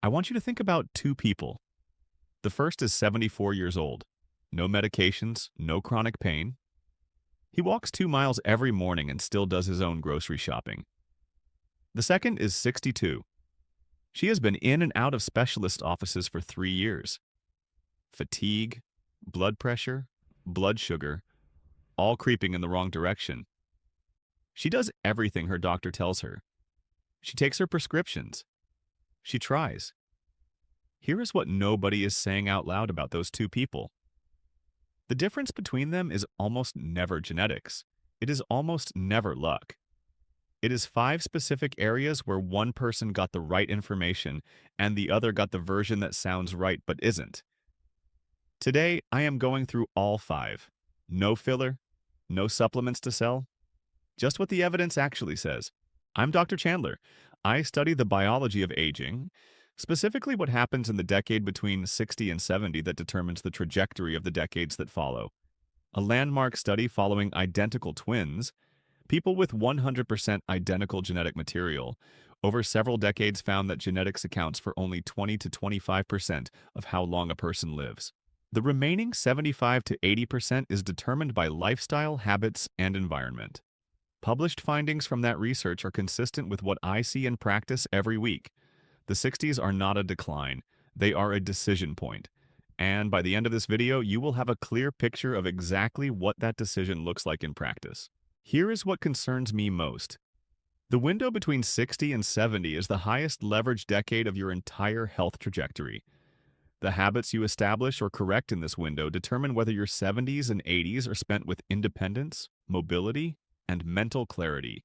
I want you to think about two people. The first is 74 years old. No medications, no chronic pain. He walks 2 miles every morning and still does his own grocery shopping. The second is 62. She has been in and out of specialist offices for 3 years. Fatigue, blood pressure, blood sugar, all creeping in the wrong direction. She does everything her doctor tells her. She takes her prescriptions. She tries. Here is what nobody is saying out loud about those two people. The difference between them is almost never genetics. It is almost never luck. It is 5 specific areas where one person got the right information and the other got the version that sounds right but isn't. Today, I am going through all 5. No filler, no supplements to sell, just what the evidence actually says. I'm Dr. Chandler. I study the biology of aging, specifically what happens in the decade between 60 and 70 that determines the trajectory of the decades that follow. A landmark study following identical twins, people with 100% identical genetic material, over several decades found that genetics accounts for only 20 to 25% of how long a person lives. The remaining 75 to 80% is determined by lifestyle, habits, and environment. Published findings from that research are consistent with what I see in practice every week. The 60s are not a decline, they are a decision point. And by the end of this video, you will have a clear picture of exactly what that decision looks like in practice. Here is what concerns me most. The window between 60 and 70 is the highest leverage decade of your entire health trajectory. The habits you establish or correct in this window determine whether your 70s and 80s are spent with independence, mobility, and mental clarity,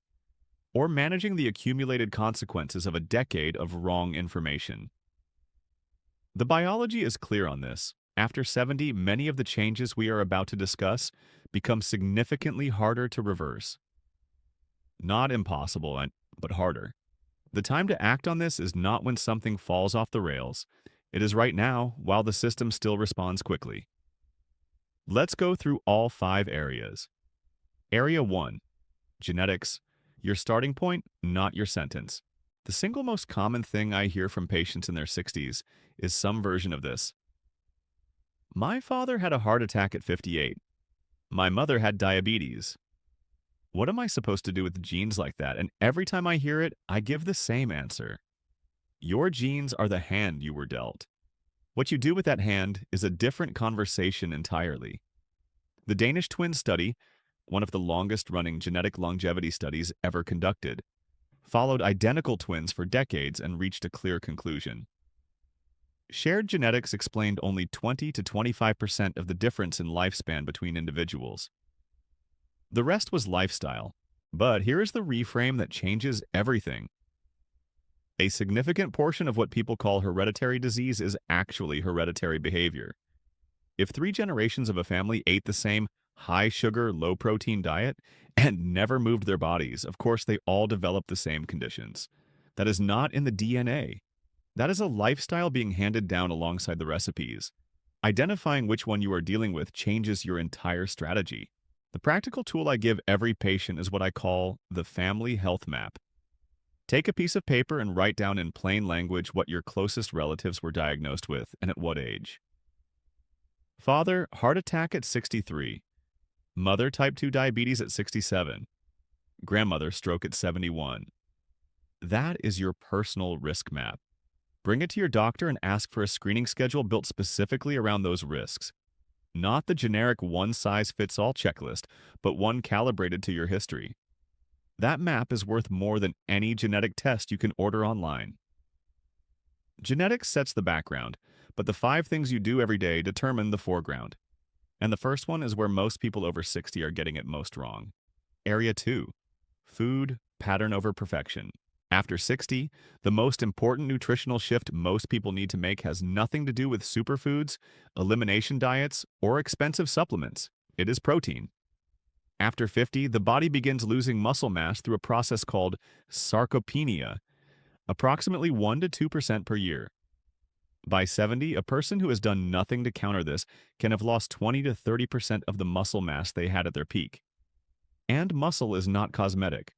or managing the accumulated consequences of a decade of wrong information. The biology is clear on this. After 70, many of the changes we are about to discuss become significantly harder to reverse. Not impossible, but harder. The time to act on this is not when something falls off the rails. It is right now, while the system still responds quickly. Let's go through all 5 areas. Area 1. Genetics. Your starting point, not your sentence. The single most common thing I hear from patients in their 60s is some version of this. My father had a heart attack at 58. My mother had diabetes. What am I supposed to do with genes like that? And every time I hear it, I give the same answer. Your genes are the hand you were dealt. What you do with that hand is a different conversation entirely. The Danish twin study, one of the longest-running genetic longevity studies ever conducted, followed identical twins for decades and reached a clear conclusion. Shared genetics explained only 20 to 25% of the difference in lifespan between individuals. The rest was lifestyle, but here is the reframe that changes everything. A significant portion of what people call hereditary disease is actually hereditary behavior. If 3 generations of a family ate the same high-sugar, low-protein diet and never moved their bodies, of course they all developed the same conditions. That is not in the DNA. That is a lifestyle being handed down alongside the recipes. Identifying which one you are dealing with changes your entire strategy. The practical tool I give every patient is what I call the family health map. Take a piece of paper and write down in plain language what your closest relatives were diagnosed with and at what age. Father, heart attack at 63. Mother, type 2 diabetes at 67. Grandmother, stroke at 71. That is your personal risk map. Bring it to your doctor and ask for a screening schedule built specifically around those risks. Not the generic one-size-fits-all checklist, but one calibrated to your history. That map is worth more than any genetic test you can order online. Genetics sets the background, but the 5 things you do every day determine the foreground. And the first one is where most people over 60 are getting it most wrong. Area 2. Food, pattern over perfection. After 60, the most important nutritional shift most people need to make has nothing to do with superfoods, elimination diets, or expensive supplements. It is protein. After 50, the body begins losing muscle mass through a process called sarcopenia, approximately 1 to 2% per year. By 70, a person who has done nothing to counter this can have lost 20 to 30% of the muscle mass they had at their peak. And muscle is not cosmetic.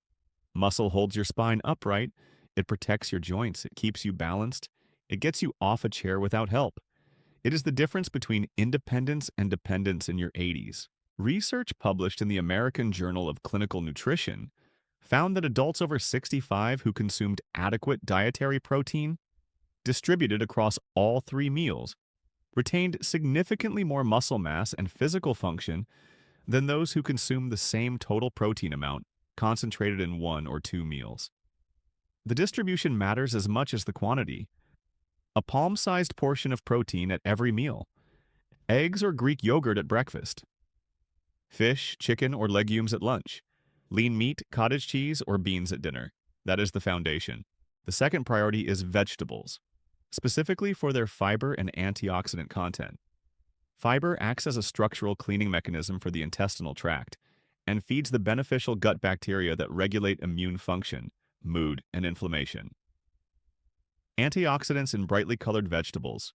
Muscle holds your spine upright, it protects your joints, it keeps you balanced, It gets you off a chair without help. It is the difference between independence and dependence in your 80s. Research published in the American Journal of Clinical Nutrition found that adults over 65 who consumed adequate dietary protein, distributed across all 3 meals, retained significantly more muscle mass and physical function than those who consumed the same total protein amount concentrated in 1 or 2 meals. The distribution matters as much as the quantity. A palm-sized portion of protein at every meal. Eggs or Greek yogurt at breakfast. Fish, chicken, or legumes at lunch. Lean meat, cottage cheese, or beans at dinner. That is the foundation. The second priority is vegetables, specifically for their fiber and antioxidant content. Fiber acts as a structural cleaning mechanism for the intestinal tract and feeds the beneficial gut bacteria that regulate immune function, mood, and inflammation. Antioxidants in brightly colored vegetables,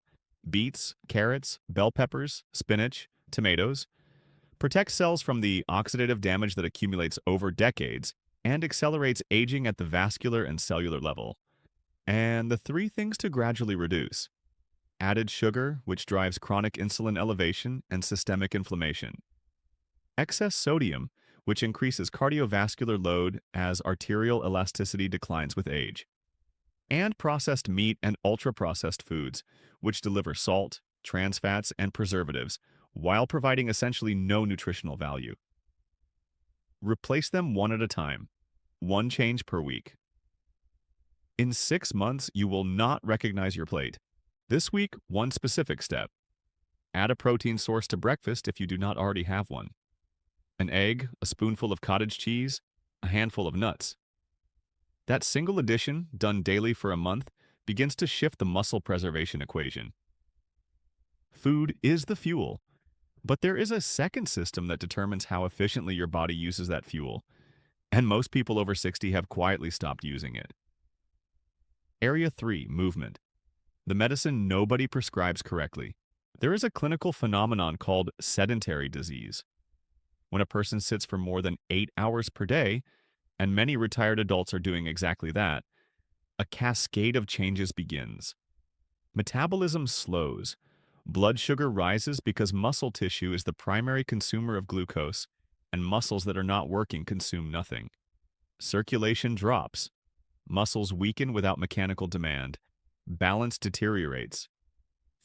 beets, carrots, bell peppers, spinach, tomatoes, protect cells from the oxidative damage that accumulates over decades and accelerates aging at the vascular and cellular level. And the 3 things to gradually reduce: added sugar, which drives chronic insulin elevation and systemic inflammation; excess sodium, which increases cardiovascular load as arterial elasticity declines with age; and processed meat and ultra-processed foods, which deliver salt, trans fats, and preservatives, while providing essentially no nutritional value. Replace them one at a time, 1 change per week. In 6 months, you will not recognize your plate. This week, 1 specific step. Add a protein source to breakfast if you do not already have one. An egg, a spoonful of cottage cheese, a handful of nuts. That single addition, done daily for a month, begins to shift the muscle preservation equation. Food is the fuel, but there is a second system that determines how efficiently your body uses that fuel, and most people over 60 have quietly stopped using it. Area 3, movement. The medicine nobody prescribes correctly. There is a clinical phenomenon called sedentary disease. When a person sits for more than 8 hours per day, and many retired adults are doing exactly that, a cascade of changes begins. Metabolism slows. Blood sugar rises because muscle tissue is the primary consumer of glucose, and muscles that are not working consume nothing. Circulation drops. Muscles weaken without mechanical demand. Balance deteriorates.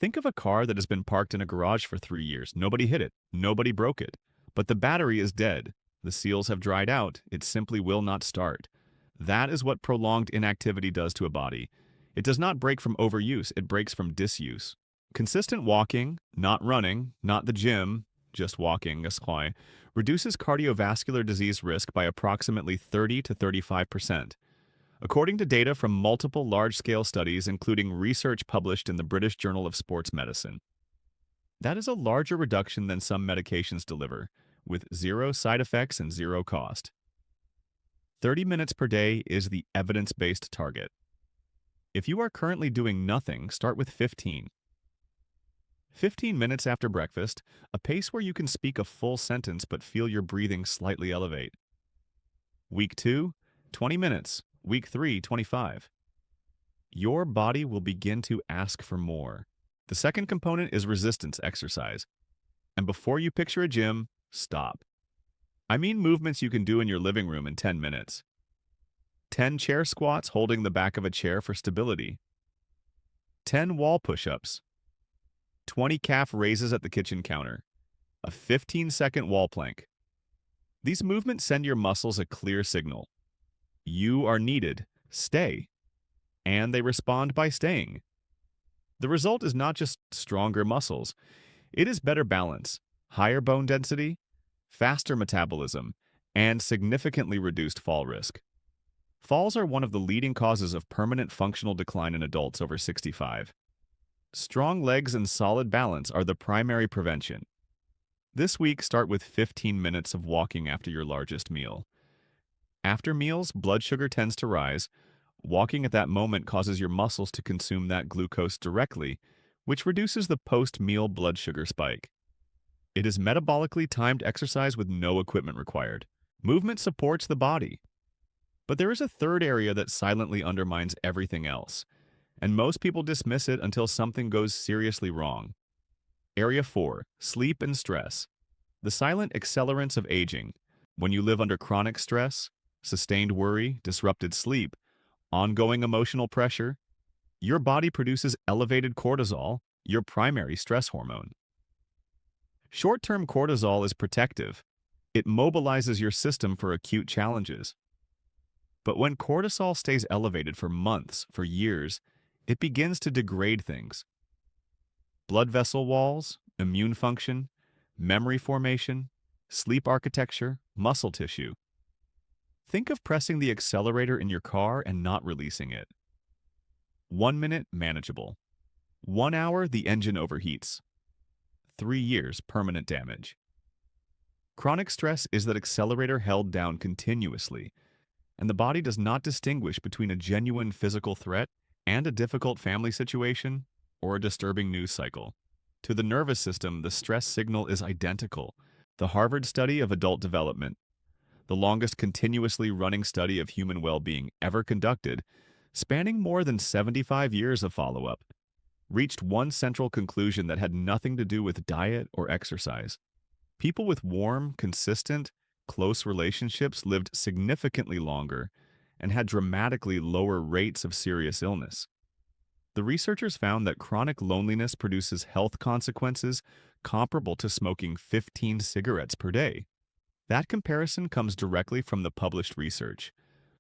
Think of a car that has been parked in a garage for 3 years. Nobody hit it. Nobody broke it. But the battery is dead. The seals have dried out. It simply will not start. That is what prolonged inactivity does to a body. It does not break from overuse. It breaks from disuse. Consistent walking, not running, not the gym, just walking, reduces cardiovascular disease risk by approximately 30 to 35%. According to data from multiple large-scale studies, including research published in the British Journal of Sports Medicine. That is a larger reduction than some medications deliver, with 0 side effects and 0 cost. 30 minutes per day is the evidence-based target. If you are currently doing nothing, start with 15. 15 minutes after breakfast, a pace where you can speak a full sentence but feel your breathing slightly elevate. Week 2, 20 minutes. Week 3, 25. Your body will begin to ask for more. The second component is resistance exercise. And before you picture a gym, stop. I mean movements you can do in your living room in 10 minutes. 10 chair squats holding the back of a chair for stability. 10 wall push-ups. 20 calf raises at the kitchen counter. A 15-second wall plank. These movements send your muscles a clear signal. You are needed. Stay. And they respond by staying. The result is not just stronger muscles. It is better balance, higher bone density, faster metabolism, and significantly reduced fall risk. Falls are one of the leading causes of permanent functional decline in adults over 65. Strong legs and solid balance are the primary prevention. This week, start with 15 minutes of walking after your largest meal. After meals, blood sugar tends to rise. Walking at that moment causes your muscles to consume that glucose directly, which reduces the post-meal blood sugar spike. It is metabolically timed exercise with no equipment required. Movement supports the body. But there is a third area that silently undermines everything else. and most people dismiss it until something goes seriously wrong. Area 4. Sleep and stress. The silent accelerants of aging. When you live under chronic stress, sustained worry, disrupted sleep, ongoing emotional pressure, your body produces elevated cortisol, your primary stress hormone. Short-term cortisol is protective. It mobilizes your system for acute challenges. But when cortisol stays elevated for months, for years, it begins to degrade things. Blood vessel walls, immune function, memory formation, sleep architecture, muscle tissue. Think of pressing the accelerator in your car and not releasing it. 1 minute, manageable. 1 hour, the engine overheats. 3 years, permanent damage. Chronic stress is that accelerator held down continuously, and the body does not distinguish between a genuine physical threat and a difficult family situation or a disturbing news cycle. To the nervous system, the stress signal is identical. The Harvard Study of Adult Development, the longest continuously running study of human well-being ever conducted, spanning more than 75 years of follow-up, reached one central conclusion that had nothing to do with diet or exercise. People with warm, consistent, close relationships lived significantly longer and had dramatically lower rates of serious illness. The researchers found that chronic loneliness produces health consequences comparable to smoking 15 cigarettes per day. That comparison comes directly from the published research.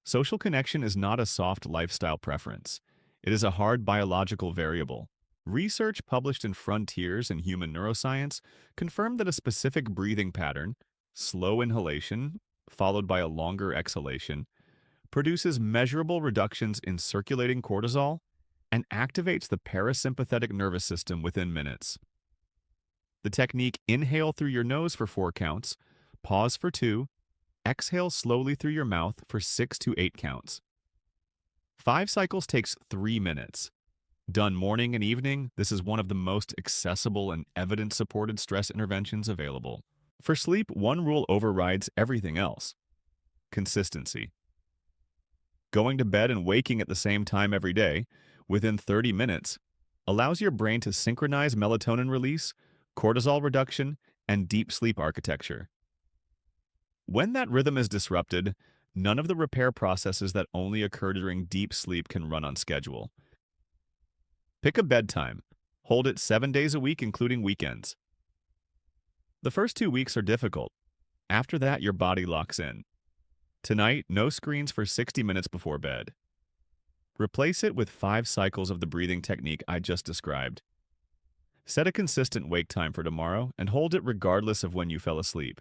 Social connection is not a soft lifestyle preference. It is a hard biological variable. Research published in Frontiers in Human Neuroscience confirmed that a specific breathing pattern, slow inhalation, followed by a longer exhalation, produces measurable reductions in circulating cortisol and activates the parasympathetic nervous system within minutes. The technique inhale through your nose for 4 counts, pause for 2, exhale slowly through your mouth for 6 to 8 counts. 5 cycles takes 3 minutes. Done morning and evening, this is one of the most accessible and evidence-supported stress interventions available. For sleep, one rule overrides everything else: consistency. Going to bed and waking at the same time every day, within 30 minutes, allows your brain to synchronize melatonin release, cortisol reduction, and deep sleep architecture. When that rhythm is disrupted, none of the repair processes that only occur during deep sleep can run on schedule. Pick a bedtime. Hold it 7 days a week, including weekends. The first 2 weeks are difficult. After that, your body locks in. Tonight, no screens for 60 minutes before bed. Replace it with 5 cycles of the breathing technique I just described. Set a consistent wake time for tomorrow and hold it regardless of when you fell asleep.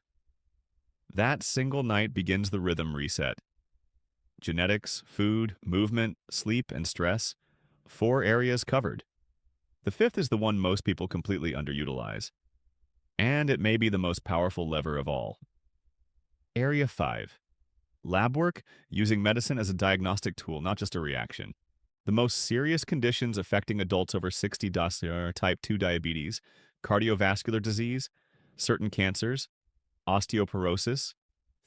That single night begins the rhythm reset. Genetics, food, movement, sleep, and stress. 4 areas covered. The 5th is the one most people completely underutilize. And it may be the most powerful lever of all. Area 5. Lab work, using medicine as a diagnostic tool, not just a reaction. The most serious conditions affecting adults over 60 are type 2 diabetes, cardiovascular disease, certain cancers, osteoporosis,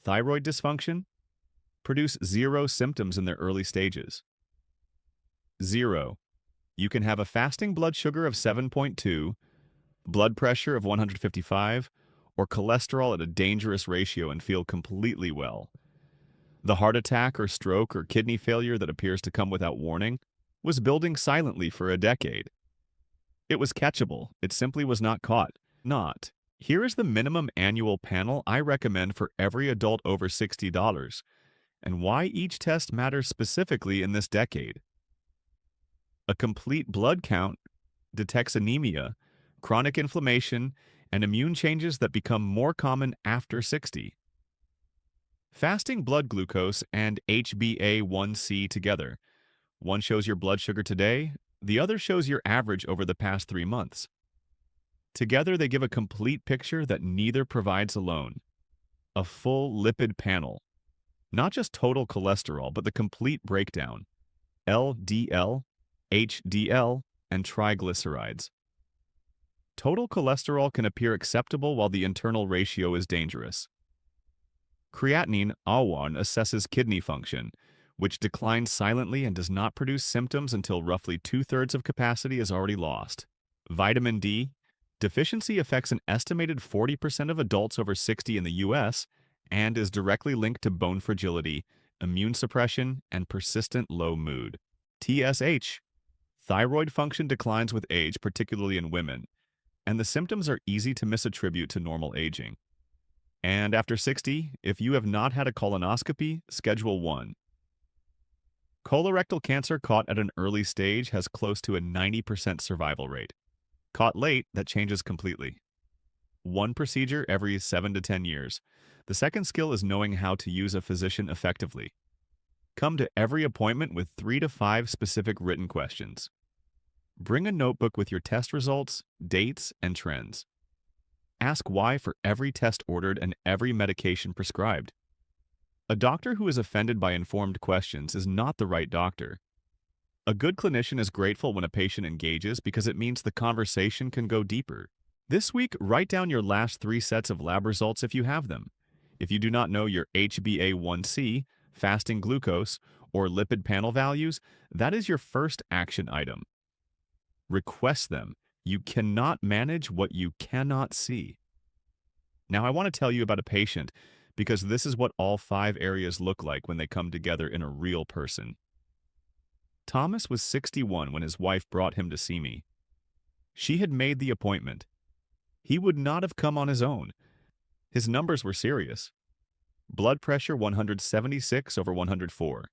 thyroid dysfunction, produce 0 symptoms in their early stages. 0. You can have a fasting blood sugar of 7.2, blood pressure of 155, or cholesterol at a dangerous ratio and feel completely well. The heart attack or stroke or kidney failure that appears to come without warning was building silently for a decade. It was catchable. It simply was not caught. Not. Here is the minimum annual panel I recommend for every adult over $60, and why each test matters specifically in this decade. A complete blood count detects anemia, chronic inflammation, and immune changes that become more common after 60. Fasting blood glucose and HbA1c together. One shows your blood sugar today, the other shows your average over the past 3 months. Together, they give a complete picture that neither provides alone. A full lipid panel. Not just total cholesterol, but the complete breakdown. LDL, HDL, and triglycerides. Total cholesterol can appear acceptable while the internal ratio is dangerous. Creatinine, A1, assesses kidney function, which declines silently and does not produce symptoms until roughly two-thirds of capacity is already lost. Vitamin D deficiency affects an estimated 40% of adults over 60 in the U.S. and is directly linked to bone fragility, immune suppression, and persistent low mood. TSH thyroid function declines with age, particularly in women, and the symptoms are easy to misattribute to normal aging. And after 60, if you have not had a colonoscopy, schedule one. Colorectal cancer caught at an early stage has close to a 90% survival rate. Caught late, that changes completely. One procedure every 7 to 10 years. The second skill is knowing how to use a physician effectively. Come to every appointment with 3 to 5 specific written questions. Bring a notebook with your test results, dates, and trends. Ask why for every test ordered and every medication prescribed. A doctor who is offended by informed questions is not the right doctor. A good clinician is grateful when a patient engages because it means the conversation can go deeper. This week, write down your last 3 sets of lab results if you have them. If you do not know your HbA1c, fasting glucose, or lipid panel values, that is your first action item. Request them. You cannot manage what you cannot see. Now, I want to tell you about a patient because this is what all 5 areas look like when they come together in a real person. Thomas was 61 when his wife brought him to see me. She had made the appointment. He would not have come on his own. His numbers were serious. Blood pressure 176/104.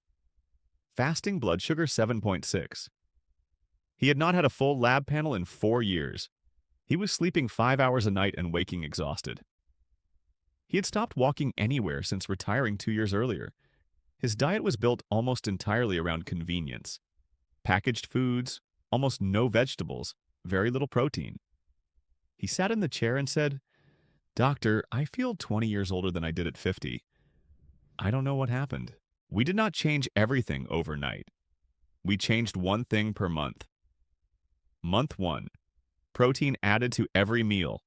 Fasting blood sugar 7.6. He had not had a full lab panel in 4 years. He was sleeping 5 hours a night and waking exhausted. He had stopped walking anywhere since retiring 2 years earlier. His diet was built almost entirely around convenience. Packaged foods, almost no vegetables, very little protein. He sat in the chair and said, "Doctor, I feel 20 years older than I did at 50. I don't know what happened." We did not change everything overnight. We changed one thing per month. Month 1. Protein added to every meal.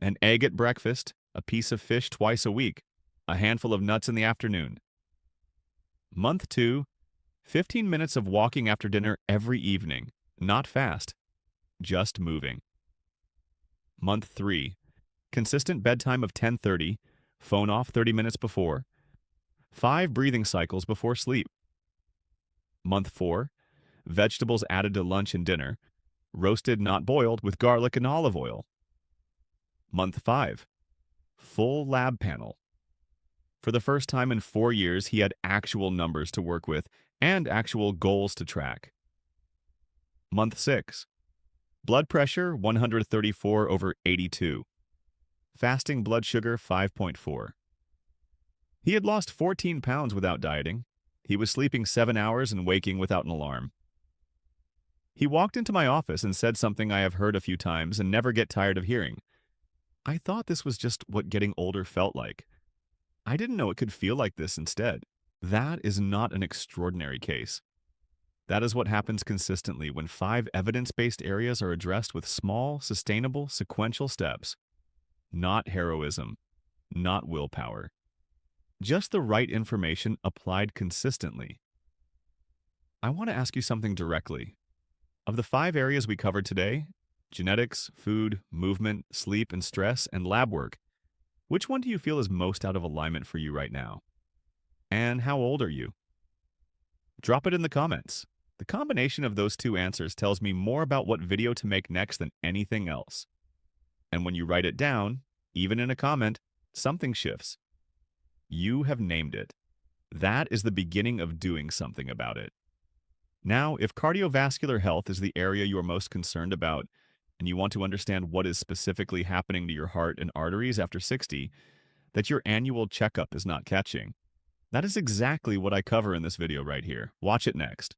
An egg at breakfast, a piece of fish twice a week, a handful of nuts in the afternoon. Month 2. 15 minutes of walking after dinner every evening. Not fast, just moving. Month 3. Consistent bedtime of 10:30, phone off 30 minutes before. 5 breathing cycles before sleep. Month 4. Vegetables added to lunch and dinner. Roasted, not boiled, with garlic and olive oil. Month 5. Full lab panel. For the first time in 4 years, he had actual numbers to work with and actual goals to track. Month 6. Blood pressure 134/82. Fasting blood sugar 5.4. He had lost 14 pounds without dieting. He was sleeping 7 hours and waking without an alarm. He walked into my office and said something I have heard a few times and never get tired of hearing. I thought this was just what getting older felt like. I didn't know it could feel like this instead. That is not an extraordinary case. That is what happens consistently when 5 evidence-based areas are addressed with small, sustainable, sequential steps. Not heroism, not willpower. Just the right information applied consistently. I want to ask you something directly. Of the 5 areas we covered today, genetics, food, movement, sleep and stress, and lab work, which one do you feel is most out of alignment for you right now? And how old are you? Drop it in the comments. The combination of those 2 answers tells me more about what video to make next than anything else. And when you write it down, even in a comment, something shifts. You have named it. That is the beginning of doing something about it. Now, if cardiovascular health is the area you are most concerned about, and you want to understand what is specifically happening to your heart and arteries after 60, that your annual checkup is not catching, that is exactly what I cover in this video right here. Watch it next.